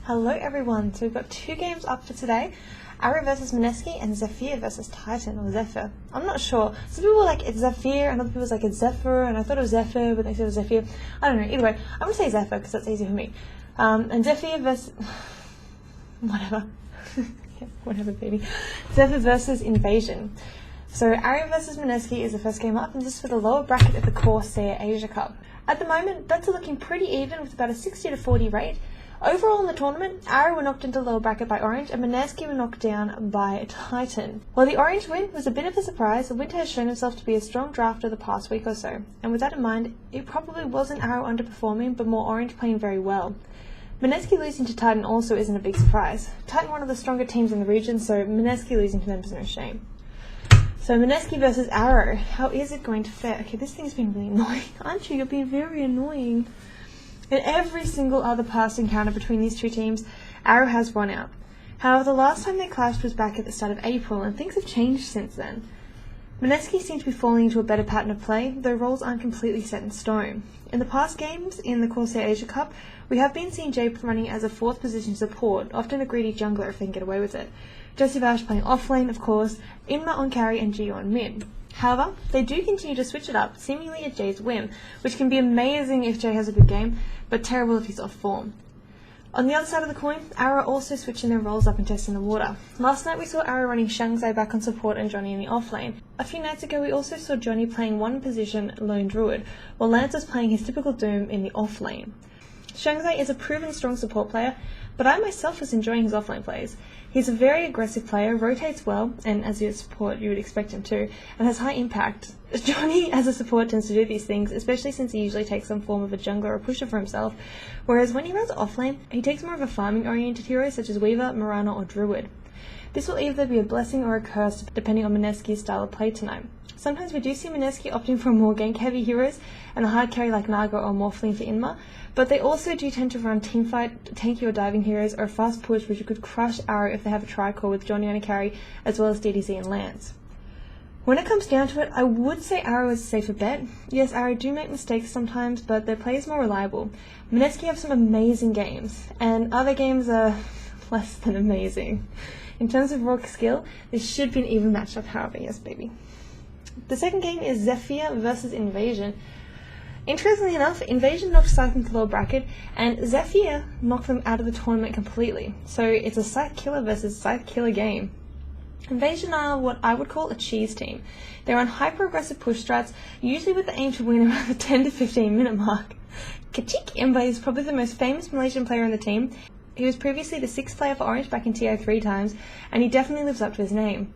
Hello everyone, so we've got two games up for today. Arrow versus Mineski and Zephyr versus Titan, or Zephyr. I'm not sure. Some people were like it's Zephyr and other people was like it's Zephyr, and I thought it was Zephyr but they said it was Zephyr. I don't know, either way, I'm going to say Zephyr because that's easier for me. And Zephyr versus... whatever. Yeah, whatever baby. Zephyr versus Invasion. So Arrow versus Mineski is the first game up, and this is for the lower bracket of the Corsair Asia Cup. At the moment, bets are looking pretty even with about a 60-40 rate. Overall in the tournament, Arrow were knocked into the lower bracket by Orange and Mineski were knocked down by Titan. While the Orange win was a bit of a surprise, the Winter has shown himself to be a strong drafter the past week or so, and with that in mind, it probably wasn't Arrow underperforming but more Orange playing very well. Mineski losing to Titan also isn't a big surprise. Titan one of the stronger teams in the region, so Mineski losing to them is no shame. So Mineski versus Arrow, how is it going to fare? Okay, this thing's been really annoying, aren't you? You're being very annoying. In every single other past encounter between these two teams, Arrow has won out. However, the last time they clashed was back at the start of April, and things have changed since then. Mineski seem to be falling into a better pattern of play, though roles aren't completely set in stone. In the past games in the Corsair Asia Cup, we have been seeing Jay running as a fourth position support, often a greedy jungler if they can get away with it. Jesse Vash playing offlane, of course, Inma on carry and Gio on mid. However, they do continue to switch it up, seemingly at Jay's whim, which can be amazing if Jay has a good game, but terrible if he's off form. On the other side of the coin, Arrow also switching their roles up and testing the water. Last night we saw Arrow running Shangzai back on support and Johnny in the offlane. A few nights ago we also saw Johnny playing one position lone druid, while Lance was playing his typical Doom in the offlane. Shangzai is a proven strong support player, but I myself was enjoying his offlane plays. He's a very aggressive player, rotates well, and as a support you would expect him to, and has high impact. Johnny as a support tends to do these things, especially since he usually takes some form of a jungler or pusher for himself, whereas when he runs offlane, he takes more of a farming oriented hero such as Weaver, Mirana or Druid. This will either be a blessing or a curse depending on Mineski's style of play tonight. Sometimes we do see Mineski opting for more gank heavy heroes and a hard carry like Naga or Morphling for Inma, but they also do tend to run teamfight, tanky or diving heroes or a fast push which could crush Arrow if they have a tri-core with Johnny on a carry as well as DDZ and Lance. When it comes down to it, I would say Arrow is a safer bet. Yes, Arrow do make mistakes sometimes, but their play is more reliable. Mineski have some amazing games, and other games are less than amazing. In terms of raw skill, this should be an even matchup, however, yes baby. The second game is Zephyr versus Invasion. Interestingly enough, Invasion knocked Scythe into the lower bracket, and Zephyr knocked them out of the tournament completely. So it's a Scythe killer versus Scythe killer game. Invasion are what I would call a cheese team. They run hyper-aggressive push strats, usually with the aim to win around the 10 to 15 minute mark. Kachik Imba is probably the most famous Malaysian player on the team. He was previously the 6th player for Orange back in TO 3 times, and he definitely lives up to his name.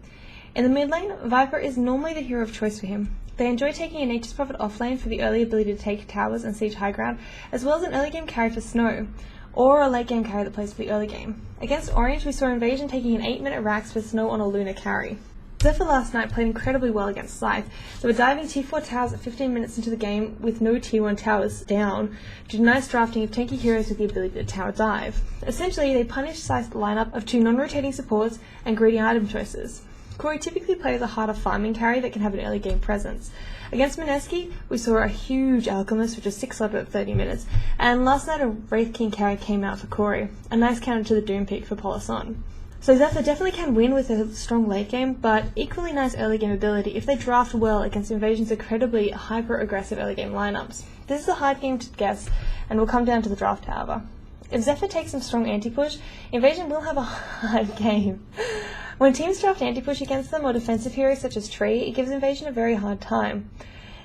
In the mid lane, Viper is normally the hero of choice for him. They enjoy taking a Nature's Prophet offlane for the early ability to take towers and siege high ground, as well as an early game carry for Snow, or a late game carry that plays for the early game. Against Orange, we saw Invasion taking an 8-minute Rax for Snow on a Luna carry. Zephyr last night played incredibly well against Scythe. They were diving T4 towers at 15 minutes into the game with no T1 towers down, due to nice drafting of tanky heroes with the ability to tower dive. Essentially, they punished Scythe's lineup of 2 non-rotating supports and greedy item choices. Corey typically plays a harder farming carry that can have an early game presence. Against Mineski, we saw a huge Alchemist, which was 6 level at 30 minutes, and last night a Wraith King carry came out for Corey, a nice counter to the Doom pick for Polisson. So Zephyr definitely can win with a strong late game, but equally nice early game ability if they draft well against Invasion's incredibly hyper-aggressive early game lineups. This is a hard game to guess, and will come down to the draft however. If Zephyr takes some strong anti-push, Invasion will have a hard game. When teams draft anti-push against them or defensive heroes such as Tree, it gives Invasion a very hard time.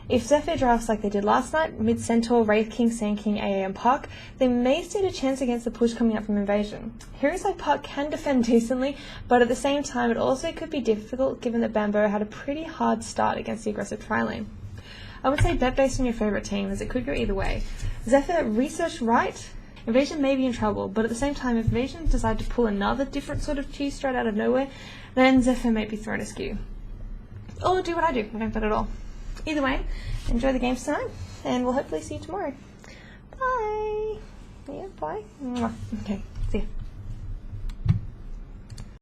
If Zephyr drafts like they did last night, mid-Centaur, Wraith King, Sand King, AA and Puck, they may stand a chance against the push coming up from Invasion. Heroes like Puck can defend decently, but at the same time it also could be difficult given that Bambo had a pretty hard start against the aggressive tri-lane. I would say bet based on your favourite team, as it could go either way. Zephyr researched right. Invasion may be in trouble, but at the same time, if Invasion decide to pull another different sort of cheese straight out of nowhere, then Zephyr may be thrown askew. Or do what I do, I don't bet at all. Either way, enjoy the games tonight, and we'll hopefully see you tomorrow. Bye! Yeah, bye. Mwah. Okay, see ya.